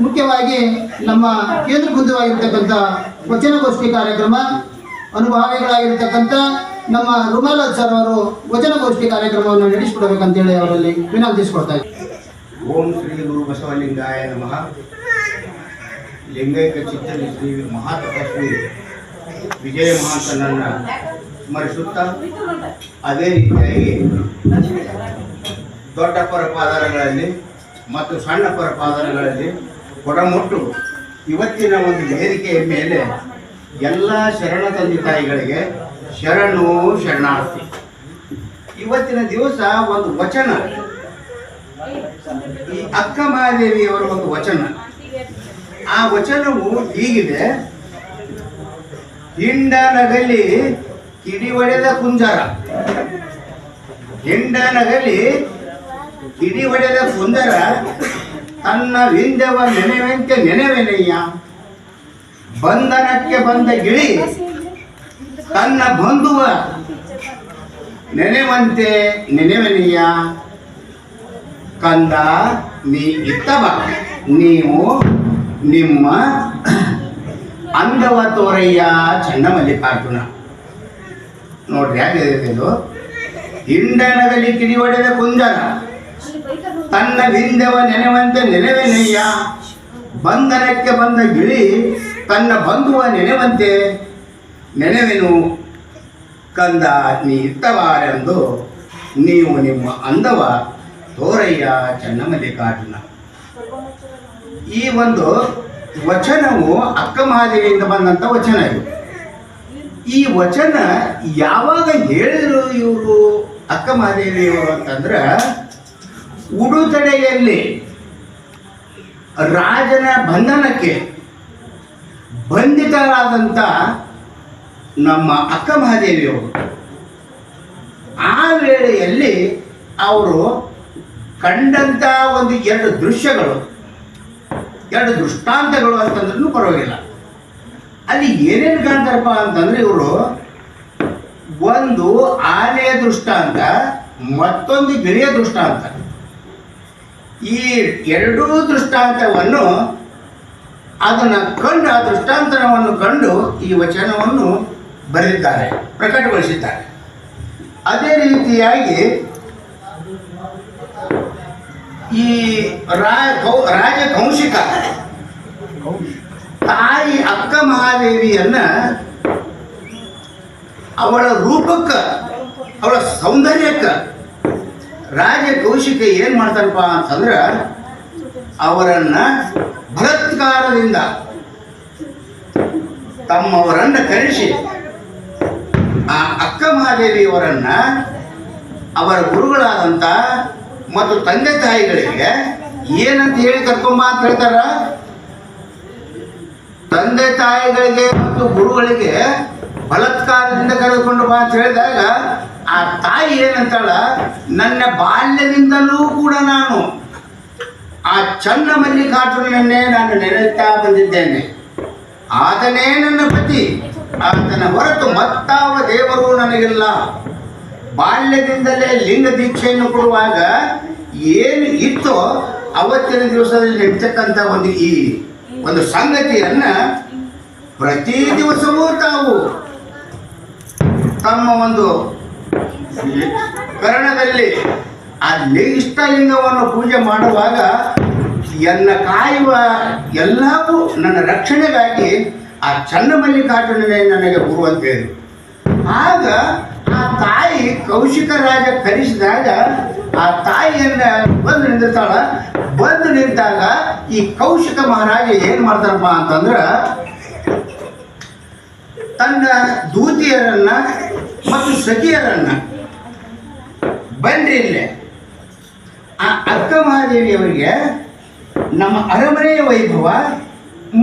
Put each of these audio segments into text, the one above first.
ಮುಖ್ಯವಾಗಿ ನಮ್ಮ ಕೇಂದ್ರ ಬಿಂದುವಾಗಿರ್ತಕ್ಕಂಥ ವಚನಗೋಷ್ಠಿ ಕಾರ್ಯಕ್ರಮ ಅನುಭಾವಿಗಳಾಗಿರ್ತಕ್ಕಂಥ ನಮ್ಮ ರುಮಾಲತ್ ಸರ್ ಅವರು ವಚನಗೋಷ್ಠಿ ಕಾರ್ಯಕ್ರಮವನ್ನು ನಡೆಸಿಕೊಡಬೇಕಂತೇಳಿ ಅವರಲ್ಲಿ ವಿನಂತಿಸಿಕೊಡ್ತಾ ಇದ್ದಾರೆ. ಓಂ ಶ್ರೀ ಗುರು ಬಸವಲಿಂಗಾಯ ನಮಃ. ಲಿಂಗೈಕ ಚಿತ್ತಲಿ ಶ್ರೀ ಮಹಾತಪಸ್ವಿ ವಿಜಯ ಮಹಾಂತನನ್ನು ಸ್ಮರಿಸುತ್ತಾ, ಅದೇ ರೀತಿಯಾಗಿ ದೊಡ್ಡ ಪರಪಾದರಗಳಲ್ಲಿ ಮತ್ತು ಸಣ್ಣ ಪರಪಾದರಗಳಲ್ಲಿ ಕೊಡಮುಟ್ಟು ಇವತ್ತಿನ ಒಂದು ವೇದಿಕೆಯ ಮೇಲೆ ಎಲ್ಲ ಶರಣ ತಂದೆ ತಾಯಿಗಳಿಗೆ ಶರಣು ಶರಣಾರ್ಥಿ. ಇವತ್ತಿನ ದಿವಸ ಒಂದು ವಚನ, ಈ ಅಕ್ಕ ಮಹಾದೇವಿಯವರ ಒಂದು ವಚನ. ಆ ವಚನವು ಹೀಗಿದೆ: ಹಿಂಡ ನಗಲಿ ಕಿಡಿ ಒಡೆದ ಕುಂಜರ, ಹಿಂಡ ನಗಲಿ ಕಿಡಿ ಒಡೆದ ಕುಂಜರ, ತನ್ನ ವಿಂದವ ನೆನೆವಂತೆ ನೆನೆವೆನಯ್ಯ, ಬಂಧನಕ್ಕೆ ಬಂದ ಗಿಳಿ ತನ್ನ ಬಂಧುವ ನೆನೆವಂತೆ ನೆನೆವೆನಯ್ಯ, ಕಂದ ನೀ ಇತ್ತವ ನೀವು ನಿಮ್ಮ ಅಂದವ ತೋರಯ್ಯ ಚನ್ನಮಲ್ಲಿಕಾರ್ಜುನ. ನೋಡ್ರಿ ಯಾಕಿದೆ ಇದು: ಹಿಂಡನಗಲಿ ಕಿಡಿ ಹೊಡೆದ ಕುಂಜರ, ತನ್ನ ವಿಂದವ ನೆನೆವಂತೆ ನೆನೆವೆನಯ್ಯ, ಬಂಧನಕ್ಕೆ ಬಂದ ಗಿಳಿ ತನ್ನ ಬಂಧುವ ನೆನೆವಂತೆ ನೆನೆವೆನು, ಕಂದ ನೀ ಇತ್ತವಾರೆಂದು ನೀವು ನಿಮ್ಮ ಅಂದವ ತೋರಯ್ಯ ಚನ್ನಮಲ್ಲಿಕಾರ್ಜುನ. ಈ ಒಂದು ವಚನವು ಅಕ್ಕ ಮಹಾದೇವಿಯಿಂದ ಬಂದಂಥ ವಚನ. ಇದು ಈ ವಚನ ಯಾವಾಗ ಹೇಳಿದರು ಇವರು ಅಕ್ಕ ಮಹಾದೇವಿಯವರು ಅಂತಂದ್ರೆ, ಉಡುತಡೆಯಲ್ಲಿ ರಾಜನ ಬಂಧನಕ್ಕೆ ಬಂಧಿತರಾದಂಥ ನಮ್ಮ ಅಕ್ಕ ಮಹಾದೇವಿಯವರು ಆ ವೇಳೆಯಲ್ಲಿ ಅವರು ಕಂಡಂಥ ಒಂದು ಎರಡು ದೃಶ್ಯಗಳು, ಎರಡು ದೃಷ್ಟಾಂತಗಳು ಅಂತಂದ್ರೂ ಪರವಾಗಿಲ್ಲ. ಅಲ್ಲಿ ಏನೇನು ಕಾಣ್ತಾರಪ್ಪ ಅಂತಂದ್ರೆ, ಇವರು ಒಂದು ಆನೆಯ ದೃಷ್ಟಾಂತ, ಮತ್ತೊಂದು ಗಿಳಿಯ ದೃಷ್ಟಾಂತ. ಈ ಎರಡೂ ದೃಷ್ಟಾಂತವನ್ನು ಅದನ್ನು ಕಂಡು, ಆ ದೃಷ್ಟಾಂತವನ್ನು ಕಂಡು ಈ ವಚನವನ್ನು ಬರೆದಿದ್ದಾರೆ, ಪ್ರಕಟಗೊಳಿಸಿದ್ದಾರೆ. ಅದೇ ರೀತಿಯಾಗಿ ಈ ರಾಜ ಕೌಶಿಕ ತಾಯಿ ಅಕ್ಕ ಮಹಾದೇವಿಯನ್ನ ಅವಳ ರೂಪಕ್ಕೆ, ಅವಳ ಸೌಂದರ್ಯಕ್ಕೆ ರಾಜ ಕೌಶಿಕ ಏನು ಮಾಡ್ತಾನಪ್ಪ ಅಂತಂದ್ರೆ, ಅವರನ್ನ ಬಲಾತ್ಕಾರದಿಂದ ತಮ್ಮವರನ್ನು ಕರೆಸಿ ಆ ಅಕ್ಕ ಮಹಾದೇವಿಯವರನ್ನ ಅವರ ಗುರುಗಳಾದಂಥ ಮತ್ತು ತಂದೆ ತಾಯಿಗಳಿಗೆ ಏನಂತ ಹೇಳಿ ಕರ್ಕೊಂಬ ಅಂತ ಹೇಳ್ತಾರ. ತಂದೆ ತಾಯಿಗಳಿಗೆ ಮತ್ತು ಗುರುಗಳಿಗೆ ಬಲಾತ್ಕಾರದಿಂದ ಕರೆದುಕೊಂಡು ಬಾ ಅಂತ ಹೇಳಿದಾಗ ಆ ತಾಯಿ ಏನಂತಾಳ, ನನ್ನ ಬಾಲ್ಯದಿಂದಲೂ ಕೂಡ ನಾನು ಆ ಚನ್ನಮಲ್ಲಿಕಾರ್ಜುನನ್ನೇ ನಾನು ನೆನೆಯುತ್ತಾ ಬಂದಿದ್ದೇನೆ. ಆತನೇ ನನ್ನ ಪತಿ, ಆತನ ಹೊರತು ಮತ್ತಾವ ದೇವರು ನನಗಿಲ್ಲ. ಬಾಲ್ಯದಿಂದಲೇ ಲಿಂಗ ದೀಕ್ಷೆಯನ್ನು ಕೊಡುವಾಗ ಏನು ಇತ್ತೋ ಅವತ್ತಿನ ದಿವಸದಲ್ಲಿ ನಡೀತಕ್ಕಂಥ ಈ ಒಂದು ಸಂಗತಿಯನ್ನ ಪ್ರತಿ ದಿವಸವೂ ತಾವು ತಮ್ಮ ಒಂದು ಕರ್ಣದಲ್ಲಿ ಆ ಇಷ್ಟಲಿಂಗವನ್ನು ಪೂಜೆ ಮಾಡುವಾಗ ಎನ್ನ ಕಾಯುವ ಎಲ್ಲವೂ ನನ್ನ ರಕ್ಷಣೆಗಾಗಿ ಆ ಚನ್ನಮಲ್ಲಿಕಾರ್ಜುನನೇ ನನಗೆ ಗುರು ಅಂತ ಹೇಳಿದ್ರು. ಆಗ ಆ ತಾಯಿ ಕೌಶಿಕ ರಾಜ ಕರೆಸಿದಾಗ ಆ ತಾಯಿಯನ್ನ ಬಂದು ನಿಂದಿರ್ತಾಳ. ಬಂದು ನಿಂತಾಗ ಈ ಕೌಶಿಕ ಮಹಾರಾಜ ಏನ್ ಮಾಡ್ತಾರಪ್ಪ ಅಂತಂದ್ರೆ, ತನ್ನ ದೂತಿಯರನ್ನ ಮತ್ತು ಸಖಿಯರನ್ನ ಬನ್ರಿ ಇಲ್ಲೇ ಆ ಅಕ್ಕ ಮಹಾದೇವಿಯವರಿಗೆ ನಮ್ಮ ಅರಮನೆಯ ವೈಭವ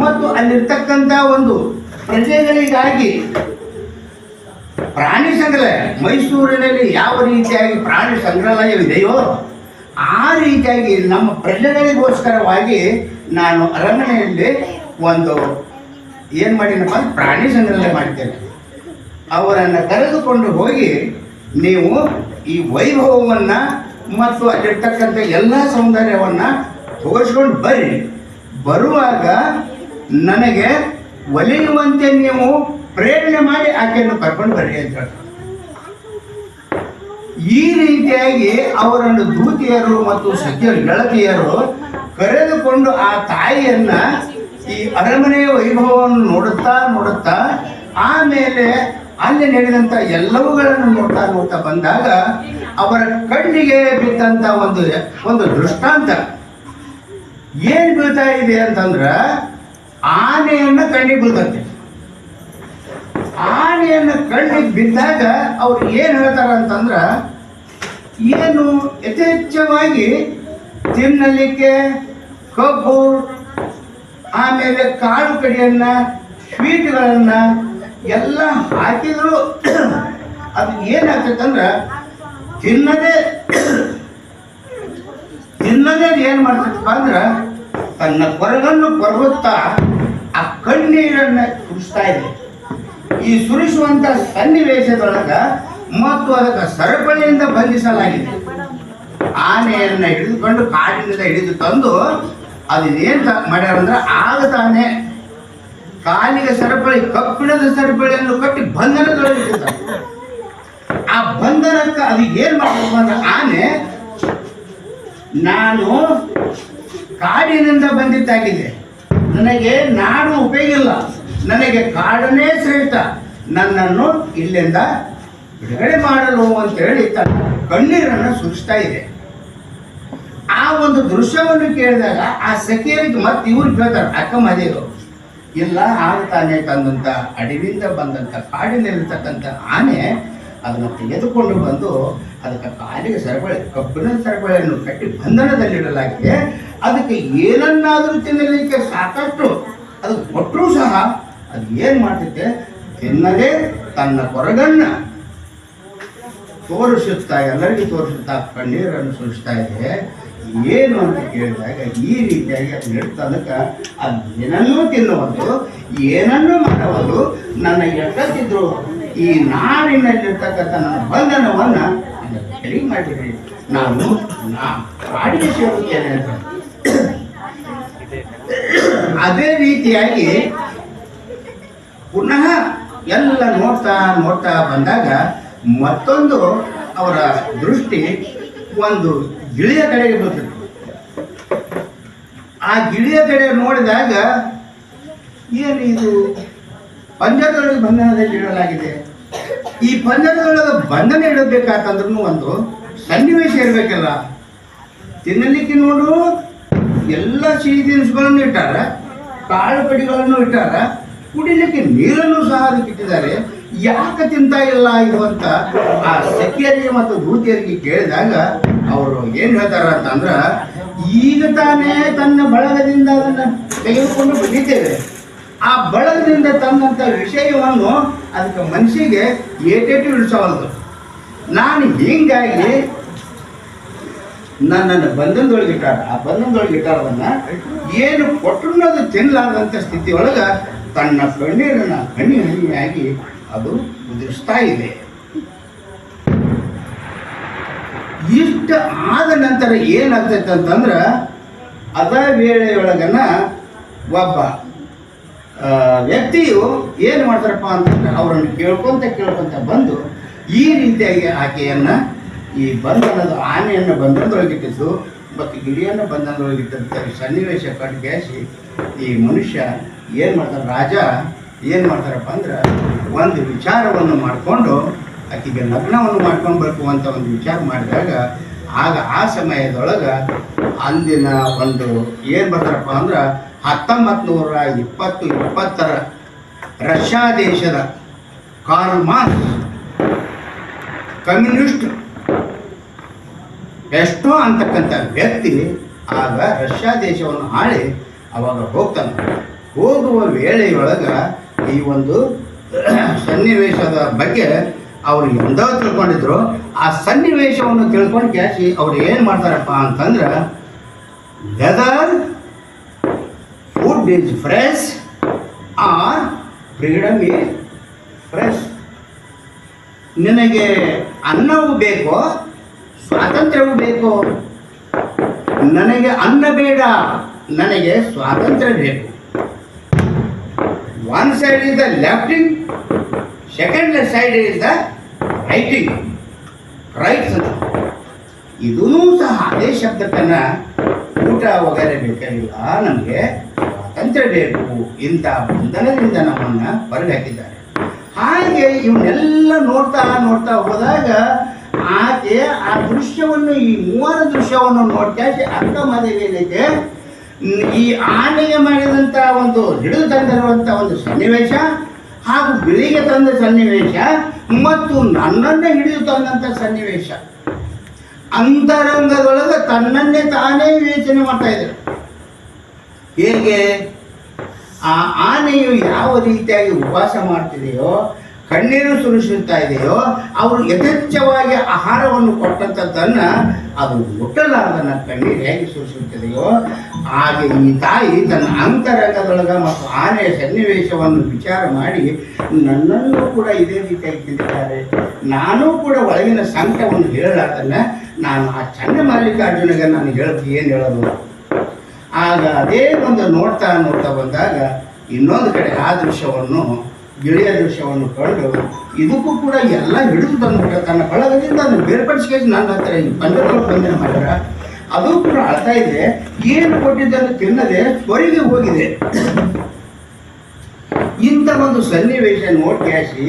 ಮತ್ತು ಅಲ್ಲಿರ್ತಕ್ಕಂಥ ಒಂದು ಪ್ರಜೆಗಳಿಗಾಗಿ ಪ್ರಾಣಿ ಸಂಗ್ರಹಾಲಯ, ಮೈಸೂರಿನಲ್ಲಿ ಯಾವ ರೀತಿಯಾಗಿ ಪ್ರಾಣಿ ಸಂಗ್ರಹಾಲಯವಿದೆಯೋ ಆ ರೀತಿಯಾಗಿ ನಮ್ಮ ಪ್ರಜೆಗಳಿಗೋಸ್ಕರವಾಗಿ ನಾನು ಅರಮನೆಯಲ್ಲಿ ಒಂದು ಏನು ಮಾಡಿನಪ್ಪ, ಪ್ರಾಣಿ ಸಂಗ್ರಹಾಲಯ ಮಾಡಿದ್ದೇನೆ. ಅವರನ್ನು ಕರೆದುಕೊಂಡು ಹೋಗಿ ನೀವು ಈ ವೈಭವವನ್ನು ಮತ್ತು ಅಲ್ಲಿರ್ತಕ್ಕಂಥ ಎಲ್ಲ ಸೌಂದರ್ಯವನ್ನು ಹೋಗಿಸ್ಕೊಂಡು ಬರ್ರಿ, ಬರುವಾಗ ನನಗೆ ಒಲಿಯುವಂತೆ ನೀವು ಪ್ರೇರಣೆ ಮಾಡಿ ಆಕೆಯನ್ನು ಕರ್ಕೊಂಡು ಬರ್ರಿ ಅಂತ ಹೇಳ್ತಾರೆ. ಈ ರೀತಿಯಾಗಿ ಅವರನ್ನು ದೂತಿಯರು ಮತ್ತು ಸಖಿಯರು ಗೆಳತಿಯರು ಕರೆದುಕೊಂಡು ಆ ತಾಯಿಯನ್ನ ಈ ಅರಮನೆಯ ವೈಭವವನ್ನು ನೋಡುತ್ತಾ ಆಮೇಲೆ ಅಲ್ಲಿ ನಡೆದಂತ ಎಲ್ಲವುಗಳನ್ನು ನೋಡ್ತಾ ಬಂದಾಗ ಅವರ ಕಣ್ಣಿಗೆ ಬಿದ್ದಂತ ಒಂದು ದೃಷ್ಟಾಂತ ಏನ್ ಬೀಳ್ತಾ ಇದೆ ಅಂತಂದ್ರ ಆನೆಯನ್ನ ಕಣ್ಣಿಗೆ ಬೀಳ್ತಂತೆ. ಆನೆಯನ್ನ ಕಣ್ಣಿಗೆ ಬಿದ್ದಾಗ ಅವ್ರು ಏನ್ ಹೇಳ್ತಾರ ಅಂತಂದ್ರ, ಏನು ಯಥೇಚ್ಛವಾಗಿ ತಿನ್ನಲಿಕ್ಕೆ ಕಬ್ಬು ಆಮೇಲೆ ಕಾಳು ಕಡಿಯನ್ನ ಸ್ವೀಟ್ಗಳನ್ನ ಎಲ್ಲ ಹಾಕಿದ್ರು ಅದು ಏನಾಗ್ತೈತಂದ್ರ ತಿನ್ನದೇ ಏನ್ ಮಾಡ್ತೈತಪ್ಪ ಅಂದ್ರ ತನ್ನ ಕೊರಗನ್ನು ಕೊರಗುತ್ತಾ ಆ ಕಣ್ಣೀರನ್ನ ಸುರಿಸ್ತಾ ಇದೆ. ಈ ಸುರಿಸುವಂತ ಸನ್ನಿವೇಶದೊಳಗ ಮತ್ತು ಅದಕ್ಕೆ ಸರಪಳಿಯಿಂದ ಬಂಧಿಸಲಾಗಿದೆ. ಆನೆಯನ್ನ ಹಿಡಿದುಕೊಂಡು ಕಾಡಿನಿಂದ ಹಿಡಿದು ತಂದು ಅದೇನ್ ಮಾಡ್ಯಾರಂದ್ರೆ ಆಗ ತಾನೇ ಕಾಲಿಗೆ ಸರಪಳಿ, ಕಬ್ಬಿಣದ ಸರಪಳಿಯನ್ನು ಕಟ್ಟಿ ಬಂಧನದೊಳಗಿಟ್ಟಿದ್ದಾರೆ. ಆ ಬಂಧನಕ್ಕೆ ಅದು ಏನ್ ಮಾಡಬೇಕು ಅಂದ್ರೆ ಆನೆ, ನಾನು ಕಾಡಿನಿಂದ ಬಂದಿದ್ದಾಗಿದೆ, ನನಗೆ ನಾಡು ಉಪಯೋಗ ಇಲ್ಲ, ನನಗೆ ಕಾಡನೇ ಶ್ರೇಷ್ಠ, ನನ್ನನ್ನು ಇಲ್ಲಿಂದ ಬಿಡುಗಡೆ ಮಾಡಲು ಅಂತೇಳಿ ತನ್ನ ಕಣ್ಣೀರನ್ನು ಸುರಿಸ್ತಾ ಇದೆ. ಆ ಒಂದು ದೃಶ್ಯವನ್ನು ಕೇಳಿದಾಗ ಆ ಸಖಿಯರಿಗೆ ಮತ್ತೆ ಇವ್ರು ಕೇಳ್ತಾರೆ, ಅಕ್ಕ ಮಹದೇವರು ಇಲ್ಲ, ಆಗ ತಾನೇ ತಂದಂಥ ಅಡವಿಯಿಂದ ಬಂದಂಥ ಕಾಡಿನಲ್ಲಿರ್ತಕ್ಕಂಥ ಆನೆ ಅದನ್ನು ತೆಗೆದುಕೊಂಡು ಬಂದು ಅದಕ್ಕೆ ಕಾಲಿಗೆ ಸರಪಳಿ, ಕಬ್ಬಿಣದ ಸರಪಳಿಯನ್ನು ಕಟ್ಟಿ ಬಂಧನದಲ್ಲಿಡಲಾಗಿದೆ. ಅದಕ್ಕೆ ಏನನ್ನಾದರೂ ತಿನ್ನಲಿಕ್ಕೆ ಸಾಕಷ್ಟು ಅದು ಕೊಟ್ಟರೂ ಸಹ ಅದು ಏನು ಮಾಡ್ತಿದ್ದೆ, ತಿನ್ನದೇ ತನ್ನ ಕೊರಗನ್ನ ತೋರಿಸುತ್ತಾ ಎಲ್ಲರಿಗೂ ತೋರಿಸುತ್ತಾ ಕಣ್ಣೀರನ್ನು ಸುರಿಸ್ತಾ ಇದೆ. ಏನು ಅಂತ ಕೇಳಿದಾಗ ಈ ರೀತಿಯಾಗಿ ಅದು ನಡ್ತದಕ್ಕೆ ಅದು ಏನನ್ನೂ ತಿನ್ನುವುದು, ಏನನ್ನೂ ಮಾಡುವುದು, ನನ್ನ ಎಷ್ಟೊತ್ತಿದ್ರು ಈ ನಾಡಿನಲ್ಲಿರ್ತಕ್ಕಂಥ ನನ್ನ ಬಂಧನವನ್ನ ಸರಿ ಮಾಡಿಬಿಡಿ, ನಾನು ಕಾಡಿಗೆ ಸೇರುತ್ತೇನೆ ಅಂತ. ಅದೇ ರೀತಿಯಾಗಿ ಪುನಃ ಎಲ್ಲ ನೋಡ್ತಾ ಬಂದಾಗ ಮತ್ತೊಂದು ಅವರ ದೃಷ್ಟಿ ಒಂದು ಗಿಳಿಯ ಕಡೆಗೆ ಬರ್ತದೆ. ಆ ಗಿಳಿಯ ಕಡೆ ನೋಡಿದಾಗ ಏನು ಇದು ಪಂಜರದೊಳಗೆ ಬಂಧನದಲ್ಲಿ ಇಡಲಾಗಿದೆ. ಈ ಪಂಜರದೊಳಗೆ ಬಂಧನ ಇಡಬೇಕಾತಂದ್ರೂ ಒಂದು ಸನ್ನಿವೇಶ ಇರಬೇಕಲ್ಲ. ತಿನ್ನಲಿಕ್ಕೆ ನೋಡು ಎಲ್ಲ ಸಿಹಿ ತಿನಿಸುಗಳನ್ನು ಇಟ್ಟಾರ, ಕಾಳು ಕಡಿಗಳನ್ನು ಇಟ್ಟಾರ, ಕುಡಿಲಿಕ್ಕೆ ನೀರನ್ನು ಸಹ ಅದಕ್ಕೆ ಇಟ್ಟಿದ್ದಾರೆ. ಯಾಕೆ ತಿಂತಾ ಇಲ್ಲ ಇದು ಅಂತ ಆ ಸಖಿಯರಿಗೆ ಮತ್ತು ದೂತಿಯರಿಗೆ ಕೇಳಿದಾಗ ಅವರು ಏನ್ ಹೇಳ್ತಾರ ಅಂತಂದ್ರ, ಈಗ ತಾನೇ ತನ್ನ ಬಳಗದಿಂದ ಅದನ್ನ ತೆಗೆದುಕೊಂಡು ಬಂದಿದ್ದೇವೆ, ಆ ಬಳಗದಿಂದ ತಂದಂತ ವಿಷಯವನ್ನು ಅದಕ್ಕೆ ಮನಸ್ಸಿಗೆ ಏಟೇಟು ಇಳಿಸವಲ್ದು. ನಾನು ಹೀಗಾಗಿ ನನ್ನನ್ನು ಬಂಧನದೊಳಗಿಟ್ಟಾರ, ಆ ಬಂಧನದೊಳಗಿಟ್ಟಾರದನ್ನ ಏನು ಕೊಟ್ಟರು ಅದು ತಿನ್ನಲಾರದಂಥ ಸ್ಥಿತಿಯೊಳಗ ತನ್ನ ಕಣ್ಣೀರನ್ನ ಹನಿಯಾಗಿ ಅದು ಉದುರಿಸ್ತಾ ಇದೆ. ಇಷ್ಟ ಆದ ನಂತರ ಏನಾಗ್ತೈತೆ ಅಂತಂದ್ರ ಅದ ವೇಳೆಯೊಳಗನ ಒಬ್ಬ ವ್ಯಕ್ತಿಯು ಏನು ಮಾಡ್ತಾರಪ್ಪ ಅಂತಂದ್ರೆ ಅವರನ್ನು ಕೇಳ್ಕೊಂತ ಬಂದು ಈ ರೀತಿಯಾಗಿ ಆಕೆಯನ್ನ ಈ ಬಂಧನದ ಆನೆಯನ್ನು ಬಂಧನದೊಳಗಿಟ್ಟಿದ್ದು ಮತ್ತು ಗಿಳಿಯನ್ನು ಬಂಧನದೊಳಗಿಟ್ಟಂಥ ಸನ್ನಿವೇಶ ಕಟ್ಗೇಸಿ ಈ ಮನುಷ್ಯ ಏನು ಮಾಡ್ತಾರೆ, ರಾಜ ಏನು ಮಾಡ್ತಾರಪ್ಪ ಅಂದ್ರೆ ಒಂದು ವಿಚಾರವನ್ನು ಮಾಡಿಕೊಂಡು ಆಕೆಗೆ ಲಗ್ನವನ್ನು ಮಾಡ್ಕೊಳ್ಬೇಕು ಅಂತ ಒಂದು ವಿಚಾರ ಮಾಡಿದಾಗ ಆಗ ಆ ಸಮಯದೊಳಗೆ ಅಂದಿನ ಒಂದು ಏನು ಬರ್ತಾರಪ್ಪ ಅಂದ್ರೆ 1920 ರಷ್ಯಾ ದೇಶದ ಕಾರ್ಲ್ ಮಾರ್ಕ್ಸ್ ಕಮ್ಯುನಿಸ್ಟ್ ಎಷ್ಟೋ ಅಂತಕ್ಕಂಥ ವ್ಯಕ್ತಿ ಆಗ ರಷ್ಯಾ ದೇಶವನ್ನು ಆಳಿ ಅವಾಗ ಹೋಗ್ತಾನೆ. ಹೋಗುವ ವೇಳೆಯೊಳಗೆ ಈ ಒಂದು ಸನ್ನಿವೇಶದ ಬಗ್ಗೆ ಅವರು ಎಂದೋ ತಿಳ್ಕೊಂಡಿದ್ರು. ಆ ಸನ್ನಿವೇಶವನ್ನು ತಿಳ್ಕೊಂಡು ಕ್ಯಾಸಿ ಅವ್ರು ಏನು ಮಾಡ್ತಾರಪ್ಪ ಅಂತಂದ್ರೆ, whether food is fresh or freedom is fresh. ನಿನಗೆ ಅನ್ನವೂ ಬೇಕೋ ಸ್ವಾತಂತ್ರ್ಯವೂ ಬೇಕೋ, ನನಗೆ ಅನ್ನ ಬೇಡ, ನನಗೆ ಸ್ವಾತಂತ್ರ್ಯ ಬೇಕು. One side is the left wing, second side is the right wing, rights ಅಂತ. ಇದೂ ಸಹ ಅದೇ ಶಬ್ದಕ್ಕನ್ನ ಊಟ ವಗೈರೆ ಬೇಕಾಗಿಲ್ಲ, ನಮಗೆ ಸ್ವಾತಂತ್ರ್ಯ ಬೇಕು, ಇಂಥ ಬಂಧನದಿಂದ ನಮ್ಮನ್ನು ಹೊರಗೆ ಹಾಕಿದ್ದಾರೆ. ಹಾಗೆ ಇವನ್ನೆಲ್ಲ ನೋಡ್ತಾ ನೋಡ್ತಾ ಹೋದಾಗ ಆಕೆ ಆ ದೃಶ್ಯವನ್ನು, ಈ ಮೂವರ ದೃಶ್ಯವನ್ನು ನೋಡ್ತಾ ಅರ್ಥ ಮಾದೇವಿ ಏನೈತೆ, ಈ ಆನೆಗೆ ಮಾಡಿದಂಥ ಒಂದು ಹಿಡಿದು ತಂದಿರುವಂಥ ಒಂದು ಸನ್ನಿವೇಶ ಹಾಗೂ ಬಿಳಿಗೆ ತಂದ ಸನ್ನಿವೇಶ ಮತ್ತು ನನ್ನನ್ನೇ ಹಿಡಿದು ತಂದಂಥ ಸನ್ನಿವೇಶ, ಅಂತರಂಗದೊಳಗೆ ತನ್ನನ್ನೇ ತಾನೇ ವಿವೇಚನೆ ಮಾಡ್ತಾ ಇದ್ರು. ಹೇಗೆ ಆ ಆನೆಯು ಯಾವ ರೀತಿಯಾಗಿ ಉಪವಾಸ ಮಾಡ್ತಿದೆಯೋ, ಕಣ್ಣೀರು ಸುರಿಸುತ್ತಾ ಇದೆಯೋ, ಅವರು ಯಥೇಚ್ಛವಾಗಿ ಆಹಾರವನ್ನು ಕೊಟ್ಟಂಥದ್ದನ್ನು ಅದು ಮುಟ್ಟಲಾರದನ್ನ ಕಣ್ಣೀರು ಹೇಗೆ ಸುರಿಸುತ್ತದೆಯೋ, ಹಾಗೆ ಈ ತಾಯಿ ತನ್ನ ಅಂತರಂಗದೊಳಗೆ ಮತ್ತು ಆನೆಯ ಸನ್ನಿವೇಶವನ್ನು ವಿಚಾರ ಮಾಡಿ ನನ್ನನ್ನು ಕೂಡ ಇದೇ ರೀತಿಯಾಗಿ ತಿಂದಿದ್ದಾರೆ, ನಾನೂ ಕೂಡ ಒಳಗಿನ ಸಂಕಟವನ್ನು ಹೇಳಲಾರ್ದನ್ನ ನಾನು ಆ ಚನ್ನಮಲ್ಲಿಕಾರ್ಜುನಿಗೆ ನಾನು ಏನು ಹೇಳೋದು. ಆಗ ಅದೇ ಒಂದು ನೋಡ್ತಾ ನೋಡ್ತಾ ಬಂದಾಗ ಇನ್ನೊಂದು ಕಡೆ ಆ ದೃಶ್ಯವನ್ನು, ಗಿಳಿಯ ದೃಶ್ಯವನ್ನು ಕಂಡು ಇದಕ್ಕೂ ಕೂಡ ಎಲ್ಲ ಹಿಡಿದು ತಂದುಬಿಟ್ಟ, ತನ್ನ ಬಳಗದಿಂದ ಅದನ್ನು ಬೇರ್ಪಡಿಸ್ಕೊಂಡು ನನ್ನ ಹತ್ರ ಈ ಪಂಚದೊಳಗೆ ಬಂಧನ ಮಾಡ್ಯಾರ. ಅದು ಕೂಡ ಅಳ್ತಾ ಇದೆ, ಏನು ಕೊಟ್ಟಿದ್ದನ್ನು ತಿನ್ನದೆ ಹೊರಗೆ ಹೋಗಿದೆ. ಇಂಥ ಒಂದು ಸನ್ನಿವೇಶ ನೋಡ್ಕ್ಯಾಸಿ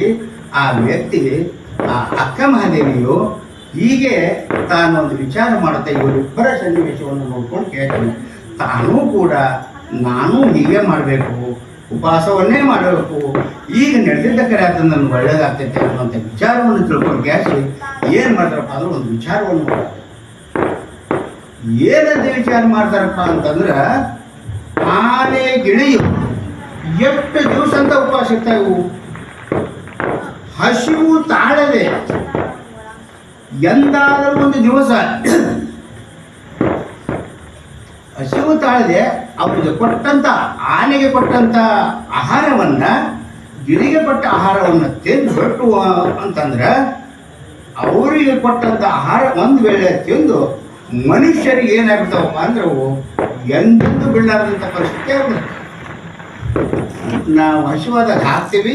ಆ ವ್ಯಕ್ತಿ, ಆ ಅಕ್ಕ ಮಹಾದೇವಿಯು ಹೀಗೆ ತಾನೊಂದು ವಿಚಾರ ಮಾಡುತ್ತಾ ಇವರಿಬ್ಬರ ಸನ್ನಿವೇಶವನ್ನು ನೋಡ್ಕೊಂಡು ಕೇಳ್ತಾನೆ. ತಾನೂ ಕೂಡ ನಾನು ಹೀಗೆ ಮಾಡಬೇಕು, ಉಪವಾಸವನ್ನೇ ಮಾಡಬೇಕು, ಈಗ ನಡೆದಿದ್ದ ಕರೆ ಆದ ನನಗೆ ಒಳ್ಳೇದಾಗ್ತೈತೆ ಅನ್ನುವಂಥ ವಿಚಾರವನ್ನು ತಿಳ್ಕೊಂಡು ಗ್ಯಾಸಿ ಏನು ಮಾಡ್ತಾರಪ್ಪ ಅಂದ್ರೆ ಒಂದು ವಿಚಾರವನ್ನು ಮಾಡ್ತಾರೆ. ಏನಂತ ವಿಚಾರ ಮಾಡ್ತಾರಪ್ಪ ಅಂತಂದ್ರೆ, ಆನೆ ಗಿಳಿಯು ಎಷ್ಟು ದಿವಸ ಅಂತ ಉಪವಾಸ ಇರ್ತಾವೆ ಇವು, ಹಸಿವು ತಾಳದೆ ಎಂದಾದರೂ ಒಂದು ದಿವಸ ಹಸಿವು ತಾಳದೆ ಅವ್ರಿಗೆ ಕೊಟ್ಟಂತ, ಆನೆಗೆ ಕೊಟ್ಟಂತ ಆಹಾರವನ್ನ, ಗಿಳಿಗೆ ಕೊಟ್ಟ ಆಹಾರವನ್ನು ತಿಂದು ಬಿಟ್ಟು ಅಂತಂದ್ರೆ, ಅವರಿಗೆ ಕೊಟ್ಟಂತ ಆಹಾರ ಒಂದು ವೇಳೆ ತಿಂದು ಮನುಷ್ಯರಿಗೆ ಏನಾಗ್ತಾವಪ್ಪ ಅಂದ್ರೆ ಅವು ಎಂದೆಂದು ಬೀಳಾರ್ದಂಥ ಪರಿಸ್ಥಿತಿ ಆಗುತ್ತೆ. ನಾವು ಹಸಿವಾದಾಗ ಹಾಕ್ತೀವಿ,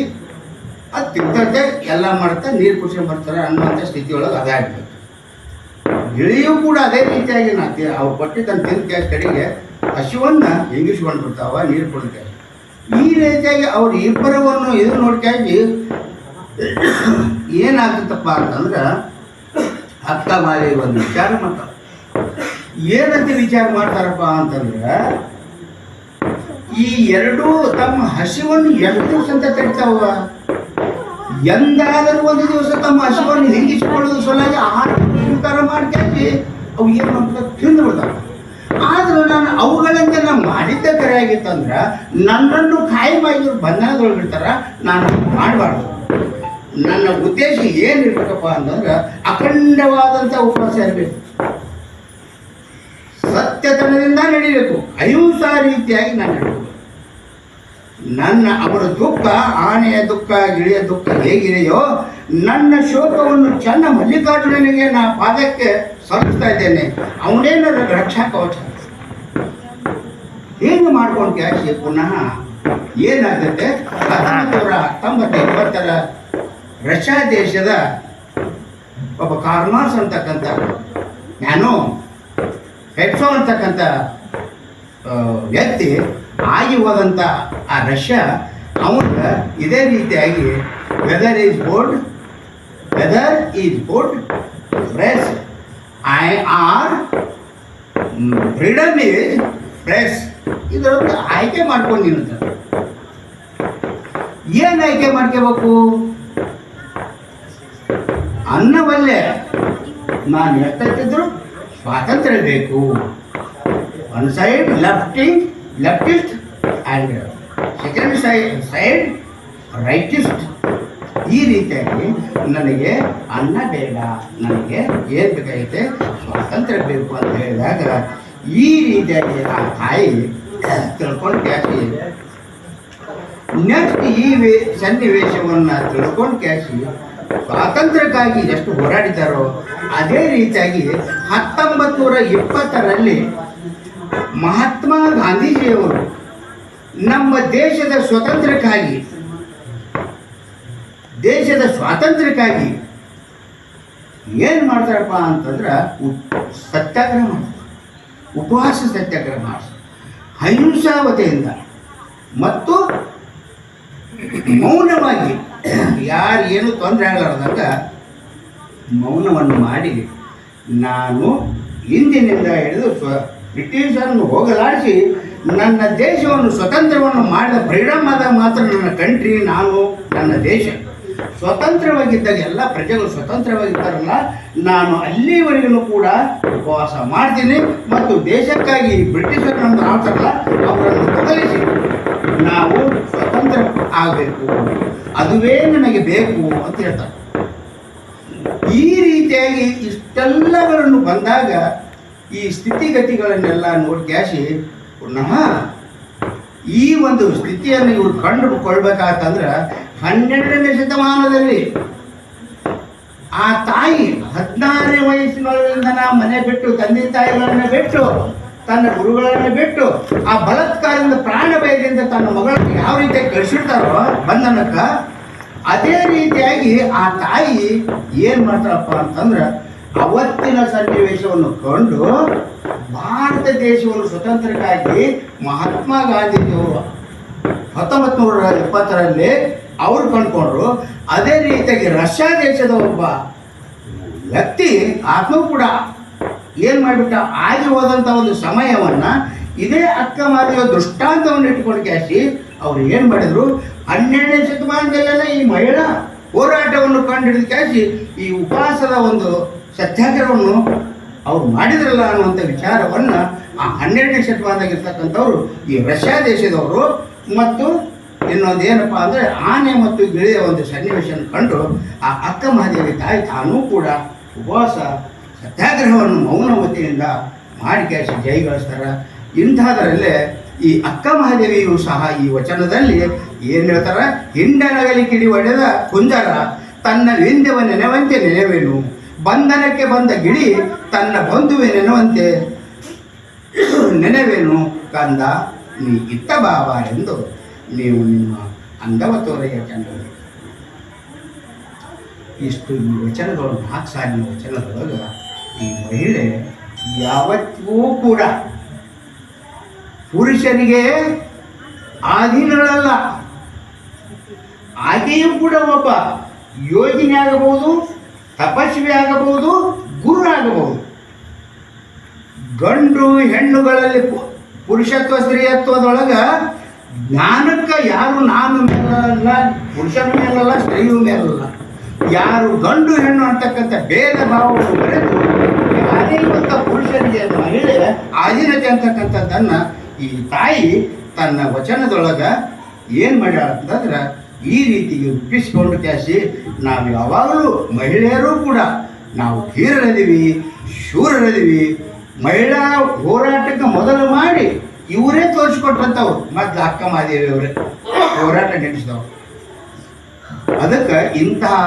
ಅದು ತಿಂತಂತೆ ಎಲ್ಲ ಮಾಡ್ತಾ ನೀರು ಕುಡಿಸ್ಕೊಂಡು ಬರ್ತಾರೆ ಅನ್ನುವಂಥ ಸ್ಥಿತಿಯೊಳಗೆ ಅದಾಗ್ಬೇಕು. ಗಿಳಿಯೂ ಕೂಡ ಅದೇ ರೀತಿಯಾಗಿ ಅವ್ರು ಕೊಟ್ಟಿದ್ದನ್ನು ತಿಂದ ಕಡೆಗೆ ಹಸಿವನ್ನು ಹಿಂಗಿಸ್ಕೊಂಡು ಬಿಡ್ತಾವ, ನೀರು ಕುಡಿತಾರೆ. ಈ ರೀತಿಯಾಗಿ ಅವ್ರು ಇಬ್ಬರವನ್ನು ಇದು ನೋಡ್ಕಾಗಿ ಏನಾಗುತ್ತಪ್ಪ ಅಂತಂದ್ರೆ, ಅಕ್ಕ ಮಾಲಿ ಒಂದು ವಿಚಾರ ಮಾಡ್ತಾರೆ. ಏನಂತ ವಿಚಾರ ಮಾಡ್ತಾರಪ್ಪ ಅಂತಂದ್ರೆ, ಈ ಎರಡೂ ತಮ್ಮ ಹಸಿವನ್ನು ಎಷ್ಟು ದಿವಸ ಅಂತ ತಡಿತಾವ, ಎಂದಾದರೂ ಒಂದು ದಿವಸ ತಮ್ಮ ಹಸಿವನ್ನು ಹಿಂಗಿಸಿಕೊಳ್ಳೋದು ಸಲುವಾಗಿ ಆಹಾರ ಸ್ವೀಕಾರ ಮಾಡ್ಕೊಂಡು ಅವು ಏನು ಮಾಡ್ತಾರೆ, ತಿಂದು ಬಿಡ್ತಾವೆ. ಆದರೂ ನಾನು ಅವುಗಳಿಂದ ನಾನು ಮಾಡಿದ್ದ ಕರೆ ಆಗಿತ್ತಂದ್ರೆ ನನ್ನನ್ನು ಕಾಯಮಾಗಿ ಬಂಧನದೊಳಗಿರ್ತಾರ, ನಾನು ಮಾಡಬಾರ್ದು. ನನ್ನ ಉದ್ದೇಶ ಏನಿರ್ಬೇಕಪ್ಪ ಅಂತಂದ್ರೆ ಅಖಂಡವಾದಂಥ ಉಪವಾಸ ಇರಬೇಕು, ಸತ್ಯತನದಿಂದ ನಡೀಬೇಕು, ಅಹಿಂಸಾ ರೀತಿಯಾಗಿ ನಾನು ನಡೀಬೇಕು. ನನ್ನ ಅವರ ದುಃಖ, ಆನೆಯ ದುಃಖ, ಗಿಳಿಯ ದುಃಖ ಹೇಗಿದೆಯೋ, ನನ್ನ ಶೋಕವನ್ನು ಚನ್ನ ಮಲ್ಲಿಕಾರ್ಜುನನಿಗೆ ನಾ ಪಾದಕ್ಕೆ ಸಲ್ಲಿಸ್ತಾ ಇದ್ದೇನೆ, ಅವನೇ ನನ್ನ ರಕ್ಷಾ ಕವಚ. ಹೇಗೆ ಮಾಡ್ಕೊಂಡು ಕ್ಯಾಶಿ ಪುನಃ ಏನಾಗುತ್ತೆ, 1919 ರಷ್ಯಾ ದೇಶದ ಒಬ್ಬ ಕಾರ್ಮಾರ್ಸ್ ಅಂತಕ್ಕಂಥ ನ್ಯಾನೋ ಹೆಡ್ಸೋ ಅಂತಕ್ಕಂಥ ವ್ಯಕ್ತಿ ಆಗಿ ಹೋದಂಥ ಆ ರಷ್ಯಾ, ಅವನ ಇದೇ ರೀತಿಯಾಗಿ whether is board press I are freedom is press, ಇದರೊಂದು ಆಯ್ಕೆ ಮಾಡ್ಕೊಂಡು ನಿಂತ. ಏನು ಆಯ್ಕೆ ಮಾಡ್ಕೋಬೇಕು? ಅನ್ನವಲ್ಲೇ ನಾನು ಎಷ್ಟಿದ್ರು ಸ್ವಾತಂತ್ರ್ಯ ಬೇಕು. One side leftist and second side rightist. ಈ ರೀತಿಯಾಗಿ ನನಗೆ ಅನ್ನ ಬೇಡ, ನನಗೆ ಏನು ಬೇಕಾಗೈತೆ ಸ್ವಾತಂತ್ರ್ಯ ಬೇಕು ಅಂತ ಹೇಳಿದಾಗ ಈ ರೀತಿಯಾಗಿ ಆ ತಾಯಿ ತಿಳ್ಕೊಂಡು ಕ್ಯಾಸಿ ನೆಕ್ಸ್ಟ್ ಈ ಸನ್ನಿವೇಶವನ್ನು ತಿಳ್ಕೊಂಡು ಕ್ಯಾಸಿ ಸ್ವಾತಂತ್ರ್ಯಕ್ಕಾಗಿ ಎಷ್ಟು ಹೋರಾಡಿದ್ದಾರೋ ಅದೇ ರೀತಿಯಾಗಿ 1920ರಲ್ಲಿ ಮಹಾತ್ಮ ಗಾಂಧೀಜಿಯವರು ನಮ್ಮ ದೇಶದ ಸ್ವಾತಂತ್ರ್ಯಕ್ಕಾಗಿ ಏನು ಮಾಡ್ತಾರಪ್ಪ ಅಂತಂದ್ರೆ ಸತ್ಯಾಗ್ರಹ ಮಾಡ್ತಾರೆ, ಉಪವಾಸ ಸತ್ಯಾಗ್ರಹ ಮಾಡ್ತಾರೆ, ಅಹಿಂಸಾವತೆಯಿಂದ ಮತ್ತು ಮೌನವಾಗಿ ಯಾರು ಏನು ತೊಂದರೆ ಆಗಲಾರ್ದಾಗ ಮೌನವನ್ನು ಮಾಡಿ ನಾನು ಇಂದಿನಿಂದ ಹಿಡಿದು ಬ್ರಿಟಿಷರನ್ನು ಹೋಗಲಾಡಿಸಿ ನನ್ನ ದೇಶವನ್ನು ಸ್ವತಂತ್ರವನ್ನು ಮಾಡಿದ ಫ್ರೀಡಮ್ ಆದಾಗ ಮಾತ್ರ ನನ್ನ ಕಂಟ್ರಿ, ನಾನು, ನನ್ನ ದೇಶ ಸ್ವತಂತ್ರವಾಗಿದ್ದಾಗ ಎಲ್ಲ ಪ್ರಜೆಗಳು ಸ್ವತಂತ್ರವಾಗಿದ್ದಾರಲ್ಲ, ನಾನು ಅಲ್ಲಿವರೆಗೂ ಕೂಡ ಉಪವಾಸ ಮಾಡ್ತೀನಿ ಮತ್ತು ದೇಶಕ್ಕಾಗಿ ಬ್ರಿಟಿಷರು ನಮ್ದು ಆಳ್ತಾರಲ್ಲ ಅವರನ್ನು ಬದಲಿಸಿ ನಾವು ಸ್ವತಂತ್ರ ಆಗಬೇಕು, ಅದುವೇ ನನಗೆ ಬೇಕು ಅಂತ ಹೇಳ್ತಾರೆ. ಈ ರೀತಿಯಾಗಿ ಇಷ್ಟೆಲ್ಲಗಳನ್ನು ಬಂದಾಗ ಈ ಸ್ಥಿತಿಗತಿಗಳನ್ನೆಲ್ಲ ನೋಡಿ ಕ್ಯಾಶಿ ಪುನಃ ಈ ಒಂದು ಸ್ಥಿತಿಯನ್ನು ಇವರು ಕಂಡುಕೊಳ್ಬೇಕಾತಂದ್ರೆ 12ನೇ ಶತಮಾನದಲ್ಲಿ ಆ ತಾಯಿ 16ನೇ ವಯಸ್ಸಿನೊಳಗಿಂದ ಮನೆ ಬಿಟ್ಟು ತಂದೆ ತಾಯಿಗಳನ್ನ ಬಿಟ್ಟು ತನ್ನ ಗುರುಗಳನ್ನು ಬಿಟ್ಟು ಆ ಬಲಾತ್ಕಾರದಿಂದ ಪ್ರಾಣ ಭಯದಿಂದ ತನ್ನ ಮಗಳನ್ನು ಯಾವ ರೀತಿಯಾಗಿ ಕಳಿಸಿರ್ತಾರೋ ಬಂಧನಕ್ಕೆ, ಅದೇ ರೀತಿಯಾಗಿ ಆ ತಾಯಿ ಏನು ಮಾಡ್ತಾರಪ್ಪ ಅಂತಂದ್ರೆ ಅವತ್ತಿನ ಸನ್ನಿವೇಶವನ್ನು ಕಂಡು ಭಾರತ ದೇಶವನ್ನು ಸ್ವತಂತ್ರಕ್ಕಾಗಿ ಮಹಾತ್ಮ ಗಾಂಧೀಜಿಯವರು 1920ರಲ್ಲಿ ಅವರು ಕಂಡುಕೊಂಡ್ರು. ಅದೇ ರೀತಿಯಾಗಿ ರಷ್ಯಾ ದೇಶದ ಒಬ್ಬ ವ್ಯಕ್ತಿ ಆತ್ಮ ಕೂಡ ಏನು ಮಾಡಿಬಿಟ್ಟ, ಆಗಿ ಹೋದಂಥ ಒಂದು ಸಮಯವನ್ನು ಇದೇ ಅಕ್ಕ ಮಾತೆಯ ದೃಷ್ಟಾಂತವನ್ನು ಇಟ್ಕೊಂಡು ಕ್ಯಾಸಿ ಅವ್ರು ಏನು ಮಾಡಿದರು, 12ನೇ ಶತಮಾನದಲ್ಲೆಲ್ಲ ಈ ಮಹಿಳಾ ಹೋರಾಟವನ್ನು ಕಂಡುಹಿಡಿದು ಕ್ಯಾಸಿ ಈ ಉಪವಾಸದ ಒಂದು ಸತ್ಯಾಗ್ರಹವನ್ನು ಅವ್ರು ಮಾಡಿದ್ರಲ್ಲ ಅನ್ನುವಂಥ ವಿಚಾರವನ್ನು ಆ 12ನೇ ಶತಮಾನದಾಗಿರ್ತಕ್ಕಂಥವ್ರು ಈ ರಷ್ಯಾ ದೇಶದವರು ಮತ್ತು ಇನ್ನೊಂದು ಏನಪ್ಪ ಅಂದರೆ ಆನೆ ಮತ್ತು ಗಿಳಿಯ ಒಂದು ಸನ್ನಿವೇಶವನ್ನು ಕಂಡು ಆ ಅಕ್ಕ ಮಹಾದೇವಿ ತಾಯಿ ತಾನೂ ಕೂಡ ಉಪವಾಸ ಸತ್ಯಾಗ್ರಹವನ್ನು ಮೌನವತಿಯಿಂದ ಮಾಡಿ ಕ್ಯಾಸಿ ಜೈಗಳಿಸ್ತಾರೆ. ಇಂಥದರಲ್ಲೇ ಈ ಅಕ್ಕ ಮಹಾದೇವಿಯು ಸಹ ಈ ವಚನದಲ್ಲಿ ಏನು ಹೇಳ್ತಾರೆ, ಹಿಂಡನಗಲಿ ಕಿಡಿ ಒಡೆದ ಕುಂಜರ ತನ್ನ ವಿಂದ್ಯವ ನೆನೆವಂತೆ ನೆನೆವೇನು, ಬಂಧನಕ್ಕೆ ಬಂದ ಗಿಳಿ ತನ್ನ ಬಂಧುವೆ ನೆನೆವಂತೆ ನೆನೆವೇನು, ಕಂದ ನೀ ಇತ್ತ ಬಾಬಾರೆಂದು ನೀವು ನಿಮ್ಮ ಅಂದವ ತೋರೆಯ ಚಂದ. ಇಷ್ಟು ಈ ವಚನಗಳು 4 ಸಾಲಿನ ವಚನದೊಳಗೆ ಈ ಮಹಿಳೆ ಯಾವತ್ತೂ ಕೂಡ ಪುರುಷರಿಗೆ ಅಧೀನಳಲ್ಲ, ಆಕೆಯೂ ಕೂಡ ಒಬ್ಬ ಯೋಗಿನಿ ಆಗಬಹುದು, ತಪಸ್ವಿ ಆಗಬಹುದು, ಗುರು ಆಗಬಹುದು. ಗಂಡು ಹೆಣ್ಣುಗಳಲ್ಲಿ ಪುರುಷತ್ವ ಸ್ತ್ರೀಯತ್ವದೊಳಗೆ ಜ್ಞಾನಕ್ಕೆ ಯಾರು ನಾನು ಮೇಲಲ್ಲ, ಪುರುಷನ ಮೇಲಲ್ಲ, ಸ್ತ್ರೀಯೂ ಮೇಲಲ್ಲ, ಯಾರು ಗಂಡು ಹೆಣ್ಣು ಅಂತಕ್ಕಂಥ ಭೇದ ಭಾವವನ್ನು ಬರೆದು ಯಾರೇ ಗೊತ್ತ ಪುರುಷರಿಗೆ ಮಹಿಳೆ ಅಧೀನತೆ ಅಂತಕ್ಕಂಥದ್ದನ್ನು ಈ ತಾಯಿ ತನ್ನ ವಚನದೊಳಗೆ ಏನು ಮಾಡ್ಯಾಳ ಅಂತಂದ್ರೆ ಈ ರೀತಿಗೆ ರೂಪಿಸಿಕೊಂಡು ಕ್ಯಾಸಿ ನಾವು ಯಾವಾಗಲೂ ಮಹಿಳೆಯರೂ ಕೂಡ ನಾವು ಧೀರರದೀವಿ, ಶೂರರದೀವಿ. ಮಹಿಳಾ ಹೋರಾಟಕ್ಕೆ ಮೊದಲು ಮಾಡಿ ಇವರೇ ತೋರಿಸ್ಕೊಟ್ರಂಥವ್ರು, ಮೊದಲು ಅಕ್ಕ ಮಹಾದೇವಿಯವರೇ ಹೋರಾಟ ನಡೆಸಿದವರು. ಅದಕ್ಕೆ ಇಂತಹ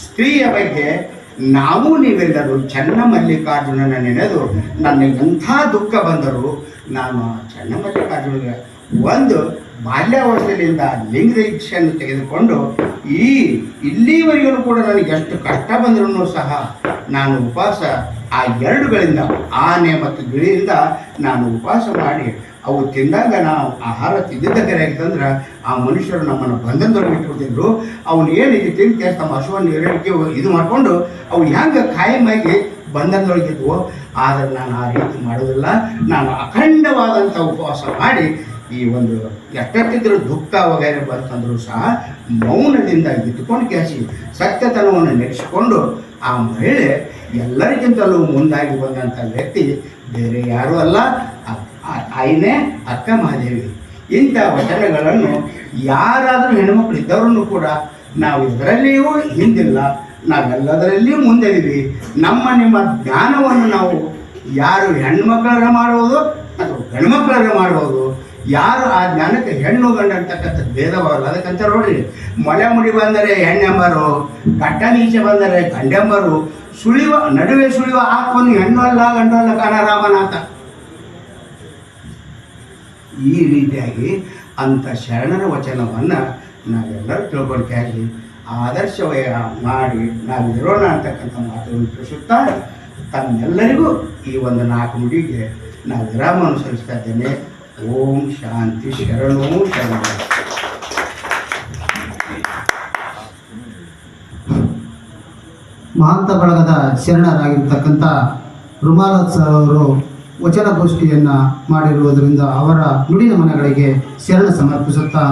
ಸ್ತ್ರೀಯ ಬಗ್ಗೆ ನಾವು ನೀವೆಲ್ಲರೂ ಚನ್ನಮಲ್ಲಿಕಾರ್ಜುನನ ನೆನೆದು ನನಗೆ ಎಂಥ ದುಃಖ ಬಂದರೂ ನಾನು ಚನ್ನಮಲ್ಲಿಕಾರ್ಜುನಿಗೆ ಒಂದು ಬಾಲ್ಯಾವಸ್ಥೆಯಿಂದ ಲಿಂಗ ದೀಕ್ಷೆಯನ್ನು ತೆಗೆದುಕೊಂಡು ಇಲ್ಲಿವರೆಗೂ ಕೂಡ ನನಗೆ ಎಷ್ಟು ಕಷ್ಟ ಬಂದರೂ ಸಹ ನಾನು ಉಪವಾಸ ಆ ಎರಡುಗಳಿಂದ ಆನೆ ಮತ್ತು ಗಿಳಿಯಿಂದ ನಾನು ಉಪವಾಸ ಮಾಡಿ ಅವು ತಿಂದಾಗ ನಾವು ಆಹಾರ ತಿಂದಿದ್ದಕ್ಕಂದ್ರೆ ಆ ಮನುಷ್ಯರು ನಮ್ಮನ್ನು ಬಂಧನದೊಳಗೆ ಇಟ್ಬಿಡ್ತಿದ್ರು. ಅವನು ಏನಿದೆ ತಿಂದು ಕೇಳಿ ತಮ್ಮ ಹಸುವನ್ನು ಎರಡಿಕೆ ಇದು ಮಾಡಿಕೊಂಡು ಅವು ಹೆಂಗೆ ಕಾಯಮಾಗಿ ಬಂಧನದೊಳಗಿದ್ವು. ಆದರೆ ನಾನು ಆ ರೀತಿ ಮಾಡೋದಿಲ್ಲ. ನಾನು ಅಖಂಡವಾದಂಥ ಉಪವಾಸ ಮಾಡಿ ಈ ಒಂದು ಎಷ್ಟೊತ್ತಿದ್ರೂ ದುಃಖ ವಗೈರೆ ಬಂತಂದರೂ ಸಹ ಮೌನದಿಂದ ಇದ್ದುಕೊಂಡು ಕ್ಯಾಸಿ ಸತ್ಯತನವನ್ನು ನಡೆಸಿಕೊಂಡು ಆ ಮಹಿಳೆ ಎಲ್ಲರಿಗಿಂತಲೂ ಮುಂದಾಗಿ ಬಂದಂಥ ವ್ಯಕ್ತಿ ಬೇರೆ ಯಾರೂ ಅಲ್ಲ, ಆಯ್ನೇ ಅಕ್ಕ ಮಹಾದೇವಿ. ಇಂಥ ವಚನಗಳನ್ನು ಯಾರಾದರೂ ಹೆಣ್ಮಕ್ಳು ಇದ್ದವರನ್ನು ಕೂಡ ನಾವು ಇದರಲ್ಲಿಯೂ ಹಿಂದಿಲ್ಲ, ನಾವೆಲ್ಲದರಲ್ಲಿಯೂ ಮುಂದಿದ್ದೀವಿ. ನಿಮ್ಮ ಜ್ಞಾನವನ್ನು ನಾವು ಯಾರು ಹೆಣ್ಮಕ್ಳರ ಮಾಡ್ಬೋದು ಅಥವಾ ಗಂಡ್ಮಕ್ಳರ ಮಾಡ್ಬೋದು. ಯಾರು ಆ ಜ್ಞಾನಕ್ಕೆ ಹೆಣ್ಣು ಗಂಡು ಅಂತಕ್ಕಂಥ ಭೇದವಾಗಲ್ಲ. ಅದಕ್ಕಂತ ನೋಡ್ರಿ, ಮೊಳೆ ಮುಡಿ ಬಂದರೆ ಹೆಣ್ಣೆಂಬರು, ಕಟ್ಟ ನೀಚೆ ಬಂದರೆ ಗಂಡೆಂಬರು, ನಡುವೆ ಸುಳಿಯುವ ಆತ್ಮನು ಹೆಣ್ಣು ಅಲ್ಲ ಗಂಡು ಅಲ್ಲ ಕಾಣ ರಾಮನಾಥ. ಈ ರೀತಿಯಾಗಿ ಅಂಥ ಶರಣರ ವಚನವನ್ನು ನಾವೆಲ್ಲರೂ ತಿಳ್ಕೊಳ್ಕಾಗಿ ಆದರ್ಶವಯ ಮಾಡಿ ನಾವು ಇರೋಣ ಅಂತಕ್ಕಂಥ ಮಾತುಗಳನ್ನು ತಿಳಿಸುತ್ತಾ ತಮ್ಮೆಲ್ಲರಿಗೂ ಈ ಒಂದು 4 ನುಡಿಗೆ ನಾವು ವಿರಾಮ ಅನುಸರಿಸ್ತಾ ಇದ್ದೇನೆ. ಓಂ ಶಾಂತಿ ಶರಣೋ ಶರಣ. ಮಹಾಂತ ಬಳಗದ ಶರಣರಾಗಿರ್ತಕ್ಕಂಥ ರುಮಾಲತ್ ಸರ್ ಅವರು ವಚನಗೋಷ್ಠಿಯನ್ನು ಮಾಡಿರುವುದರಿಂದ ಅವರ ನುಡಿನ ಮನೆಗಳಿಗೆ ಶರಣ ಸಮರ್ಪಿಸುತ್ತಾ